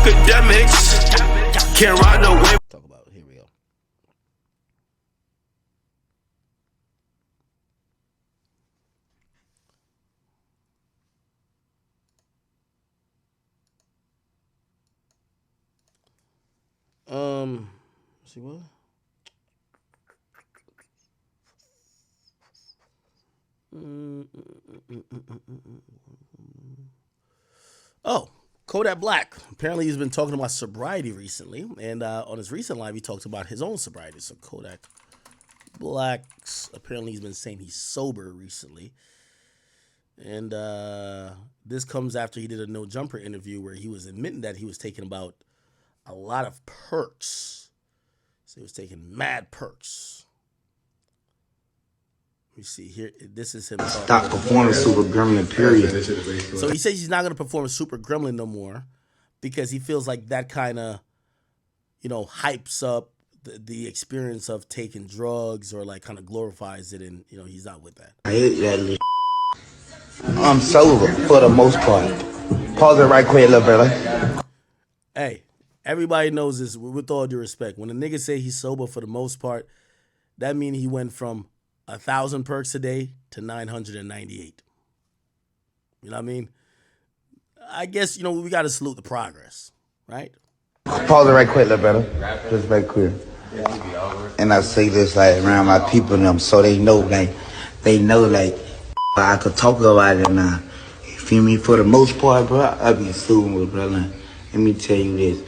Akademiks can't ride no wave. Talk about it. Here we go. Let's see what? Oh, Kodak Black. Apparently, he's been talking about sobriety recently, and on his recent live, he talked about his own sobriety. So Kodak Black's apparently he's been saying he's sober recently, and this comes after he did a No Jumper interview where he was admitting that he was taking about a lot of perks. So he was taking mad perks. Let me see here. This is him. Stop performing Super Gremlin, period. So he says he's not going to perform Super Gremlin no more because he feels like that kind of, hypes up the experience of taking drugs or like kind of glorifies it, and he's not with that. I hate that little. I'm sober for the most part. Pause it right quick, little brother. Hey, everybody knows this. With all due respect, when a nigga say he's sober for the most part, that means he went from 1,000 perks a day to 998. You know what I mean? I guess, we got to salute the progress, right? Pause it right quick, little brother. Just very clear. And I say this like around my people and them so they know I could talk about it now. You feel me? For the most part, bro, I be suing with brother. Let me tell you this.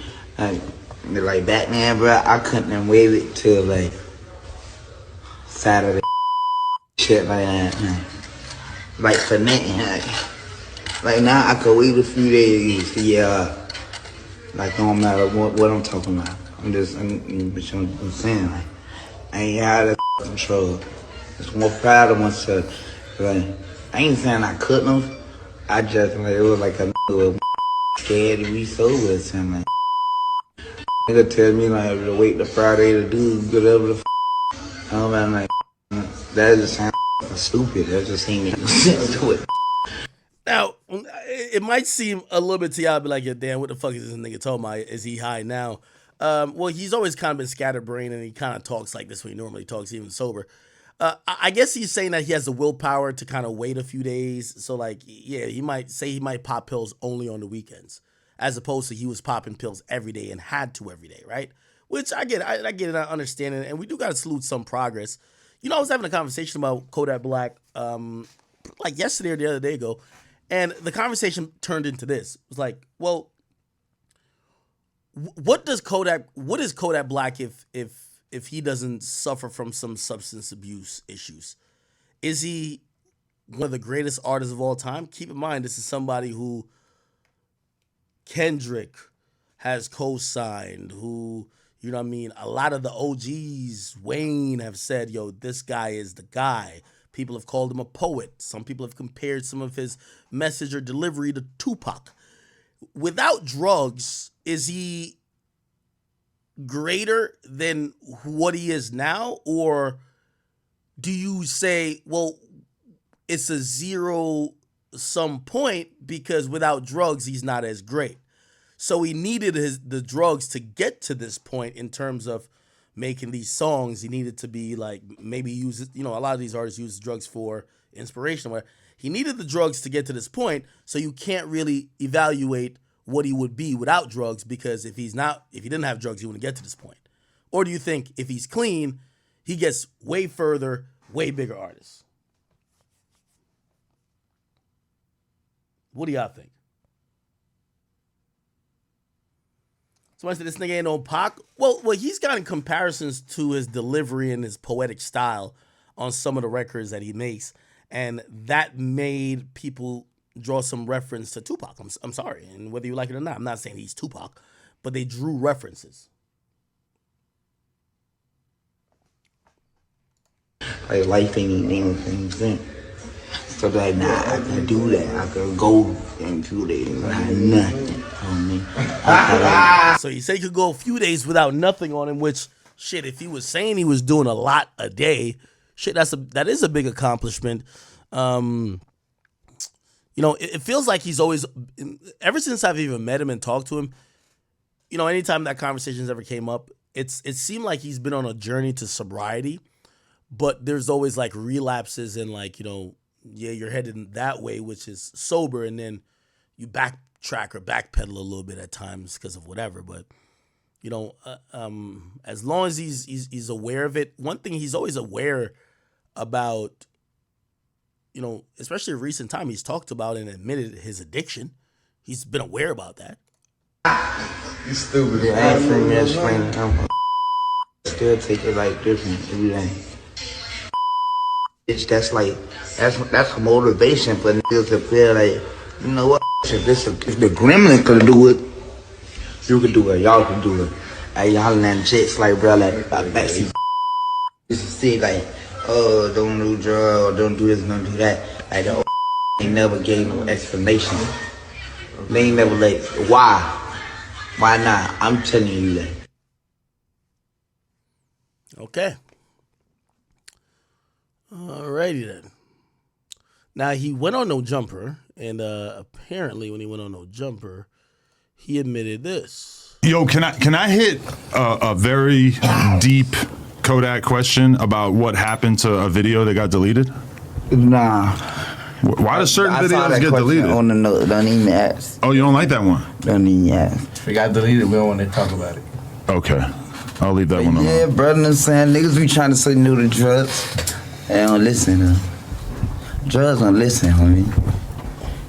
Like back then, bro, I couldn't wait it till like Saturday. Shit like that. Like for nothing. Like now I could wait a few days. Yeah. Like no matter what I'm talking about. I'm saying like I ain't had that control. Just more proud of myself. Like I ain't saying I couldn't have. I just like it was like a was scared to be sober or something. Nigga tell me like to wait the Friday to do whatever the I'm like that just sounds stupid. That just ain't making sense to it. Now, it might seem a little bit to y'all be like, yeah, damn, what the fuck is this nigga talking about? Is he high now? Well, he's always kind of been scatterbrained, and he kind of talks like this when he normally talks, even sober. I guess he's saying that he has the willpower to kind of wait a few days. So, like, yeah, he might pop pills only on the weekends, as opposed to he was popping pills every day and had to every day, right? Which I get, I get it, I understand it, and we do got to salute some progress. I was having a conversation about Kodak Black, like yesterday or the other day ago, and the conversation turned into this. It was like, well, what is Kodak Black if he doesn't suffer from some substance abuse issues? Is he one of the greatest artists of all time? Keep in mind, this is somebody who Kendrick has co-signed, who, you know what I mean, a lot of the OGs, Wayne, have said, yo, this guy is the guy. People have called him a poet. Some people have compared some of his message or delivery to Tupac. Without drugs, is he greater than what he is now? Or do you say, well, it's a zero-sum point because without drugs, he's not as great? So he needed the drugs to get to this point in terms of making these songs. He needed to be like, maybe use it. A lot of these artists use drugs for inspiration. Where he needed the drugs to get to this point, so you can't really evaluate what he would be without drugs, because if he didn't have drugs, he wouldn't get to this point. Or do you think if he's clean, he gets way further, way bigger artists? What do y'all think? Somebody said this nigga ain't no Pac. Well, he's gotten comparisons to his delivery and his poetic style on some of the records that he makes, and that made people draw some reference to Tupac. I'm sorry, and whether you like it or not, I'm not saying he's Tupac, but they drew references. Like life ain't anything. So like, nah, I can do that. I can go and do that. Nothing on me. So you say you could go a few days without nothing on him, which, shit, if he was saying he was doing a lot a day, shit, that is a big accomplishment. It feels like he's always, ever since I've even met him and talked to him, anytime that conversations ever came up, it seemed like he's been on a journey to sobriety, but there's always like relapses and like, you're heading that way, which is sober, and then you backtrack or backpedal a little bit at times because of whatever. But as long as he's aware of it, one thing he's always aware about, especially in recent time, he's talked about and admitted his addiction. He's been aware about that. You stupid. Yeah, I ain't from explaining. I'm still take it like different every day. Bitch, that's a motivation for niggas to feel like, you know what? If the gremlin could do it, you could do it. Y'all could do it. Like y'all and chicks like bro, like backseat. Used to see like, oh, don't do drugs, or don't do this, don't do that. Like the ain't never gave no explanation. They ain't never like why. Why not? I'm telling you that. Okay. Alrighty then. Now he went on No Jumper, and apparently when he went on No Jumper, he admitted this. Yo, can I hit a very deep Kodak question about what happened to a video that got deleted? Nah. Why do certain I saw videos that get question deleted? on the note. Don't even ask. Oh, you don't like that one? Don't even ask. If it got deleted, we don't want to talk about it. Okay. I'll leave that one alone. Yeah, brother, I'm saying niggas be trying to say no to drugs. They don't listen, though. Drugs don't listen, homie.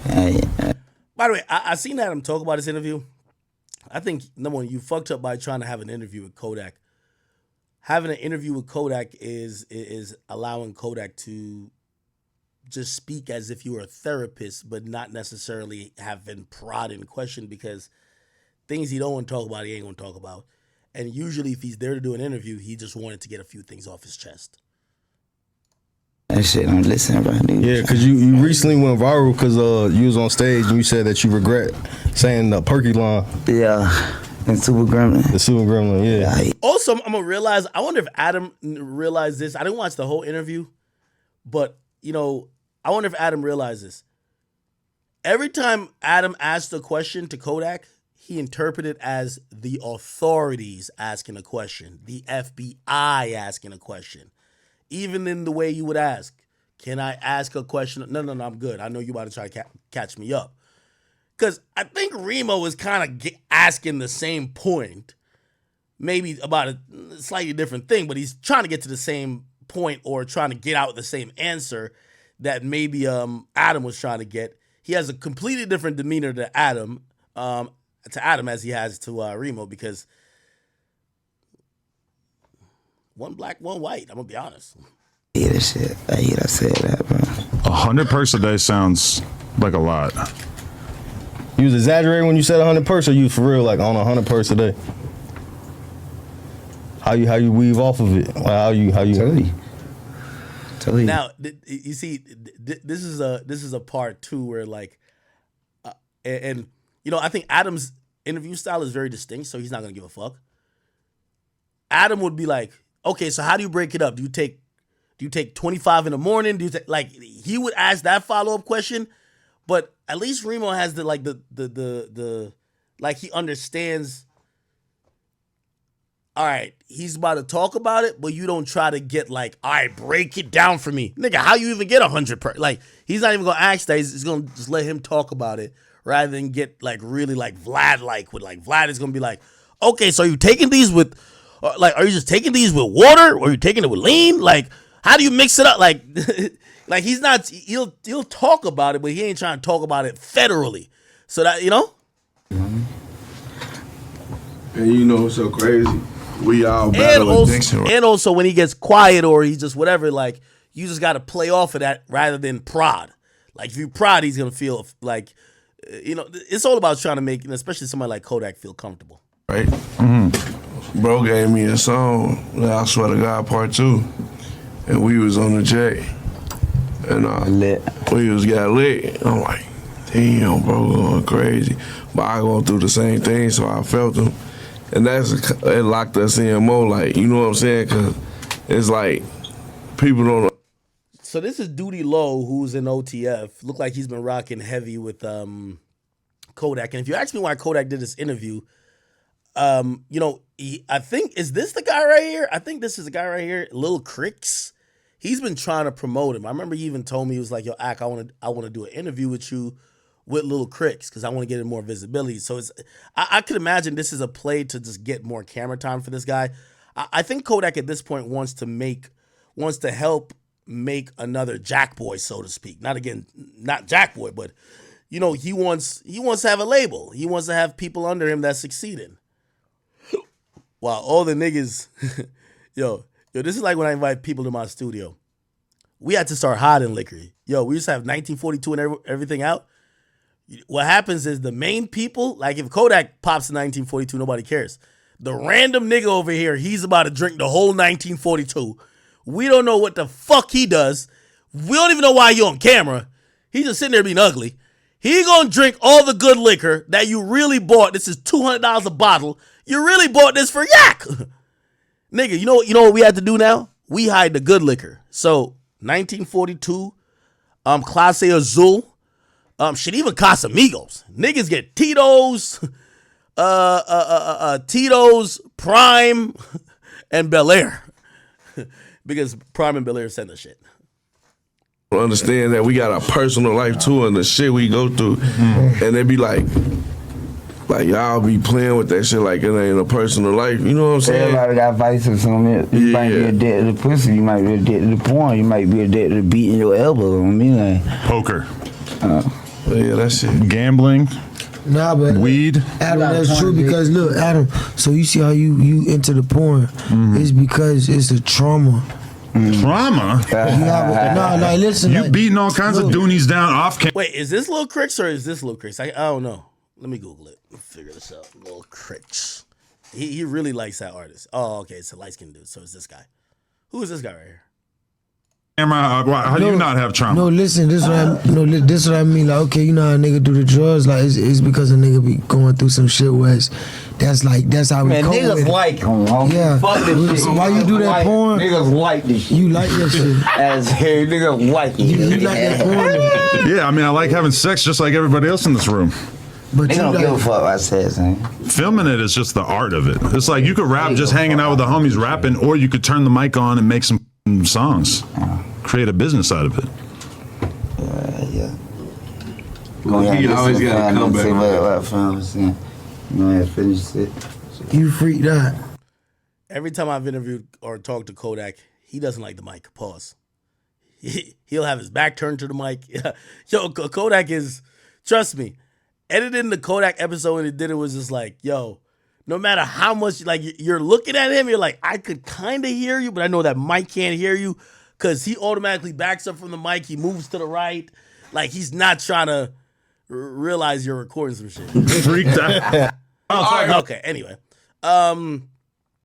Yeah. By the way, I seen Adam talk about this interview. I think, number one, you fucked up by trying to have an interview with Kodak. Having an interview with Kodak is allowing Kodak to just speak as if you were a therapist, but not necessarily have been prodded and questioned, because things he don't want to talk about, he ain't going to talk about. And usually if he's there to do an interview, he just wanted to get a few things off his chest. That shit don't listen, bro. Yeah, because you recently went viral because you was on stage and you said that you regret saying the Perky line. Yeah. And Super Gremlin. The Super Gremlin, yeah. Also, I'm going to realize, I wonder if Adam realized this. I didn't watch the whole interview, but, I wonder if Adam realized this. Every time Adam asked a question to Kodak, he interpreted as the authorities asking a question, the FBI asking a question. Even in the way you would ask, can I ask a question? No, I'm good. I know you about to try to catch me up. Because I think Remo is kind of asking the same point, maybe about a slightly different thing, but he's trying to get to the same point or trying to get out the same answer that maybe Adam was trying to get. He has a completely different demeanor to Adam as he has to Remo, because one black, one white. I'm gonna be honest. Yeah, that shit. I hate I said that, bro. 100 perks a day sounds like a lot. You was exaggerating when you said 100 perks, or you for real like on 100 perks a day? How you weave off of it? Like how you? Tell you. Now you see, this is a part too where like, and I think Adam's interview style is very distinct, so he's not gonna give a fuck. Adam would be like, okay, so how do you break it up? Do you take 25 in the morning? Do you take, like, he would ask that follow-up question, but at least Remo has the like, he understands, all right, he's about to talk about it, but you don't try to get like, all right, break it down for me. Nigga, how you even get 100 per, like, he's not even gonna ask that. He's gonna just let him talk about it rather than get like really like Vlad with like, Vlad is gonna be like, okay, so are you taking these with, like, are you just taking these with water, or are you taking it with lean? Like, how do you mix it up? Like, like he's not. He'll talk about it, but he ain't trying to talk about it federally. So that And what's so crazy? We all battle addiction. And also when he gets quiet or he just whatever, like, you just got to play off of that rather than prod. Like, if you prod, he's gonna feel like, it's all about trying to make, especially somebody like Kodak, feel comfortable. Right. Mm-hmm. Bro gave me a song, I Swear to God Part 2, and we was on the J, and we was got lit. I'm like, damn, bro, going crazy. But I going through the same thing, so I felt him, and it locked us in more. Like, you know what I'm saying? Cause it's like people don't. So this is Duty Low, who's in OTF. Looked like he's been rocking heavy with Kodak. And if you ask me why Kodak did this interview, You know, I think, is this the guy right here? I think this is the guy right here, Lil Cricks. He's been trying to promote him. I remember he even told me, he was like, yo, Ak, I want to do an interview with you with Lil Cricks because I want to get him more visibility. So I could imagine this is a play to just get more camera time for this guy. I think Kodak at this point wants to help make another Jack Boy, so to speak. Not Jack Boy, but you know, he wants to have a label. He wants to have people under him that's succeeding. While all the niggas, yo, this is like when I invite people to my studio. We had to start hiding liquor. Yo, we used to have 1942 and everything out. What happens is the main people, like if Kodak pops in 1942, nobody cares. The random nigga over here, he's about to drink the whole 1942. We don't know what the fuck he does. We don't even know why he on camera. He's just sitting there being ugly. He gonna drink all the good liquor that you really bought. This is $200 a bottle. You really bought this for yak. Nigga, you know what we had to do now? We hide the good liquor. So 1942, Clase Azul, even Casamigos. Niggas get Tito's, Tito's, Prime, and Bel Air. Because Prime and Bel Air send the shit. Understand that we got a personal life too and the shit we go through. And they be like y'all be playing with that shit like it ain't a personal life. You know what I'm saying? Everybody got vices on it. You might be addicted to the pussy. You might be addicted to porn. You might be addicted to beating your elbow on me. Like Poker. Yeah, that shit. Gambling. Nah, but Weed. Adam, that's true because look, Adam. So you see how you into the porn? It's because it's a trauma. Trauma? No, listen. You beating all kinds of doonies down off camera. Wait, is this Lil Cricks or is this Lil Cricks? I don't know. Let me Google it. Figure this out. Lil Cricks. He really likes that artist. Oh, okay. It's a light-skinned dude. So it's this guy. Who is this guy right here? How do you not have trauma? No, listen. This is what I mean. Like, okay, you know how a nigga do the drugs. Like, it's because a nigga be going through some shit where that's how we cope with niggas it. like him. Yeah. Fuck this shit. Why you do that porn? Niggas like this shit. You like that shit. As hey, niggas like it. You like that porn. Yeah, I mean, I like having sex just like everybody else in this room. But They you don't like, give a fuck what I said, son. Filming it is just the art of it. It's like you could rap just hanging out with the homies rapping, or you could turn the mic on and make some songs. Create a business out of it. Yeah. He always got to come back. You know, finish it. you freaked out. Every time I've interviewed or talked to Kodak, he doesn't like the mic. Pause. He'll have his back turned to the mic. Yo, Kodak is, trust me, editing the Kodak episode when he did it was just like, yo, no matter how much, like, you're looking at him, you're like, I could kind of hear you, but I know that mic can't hear you because he automatically backs up from the mic. He moves to the right. Like, he's not trying to realize you're recording some shit. Freaked out. Okay, anyway.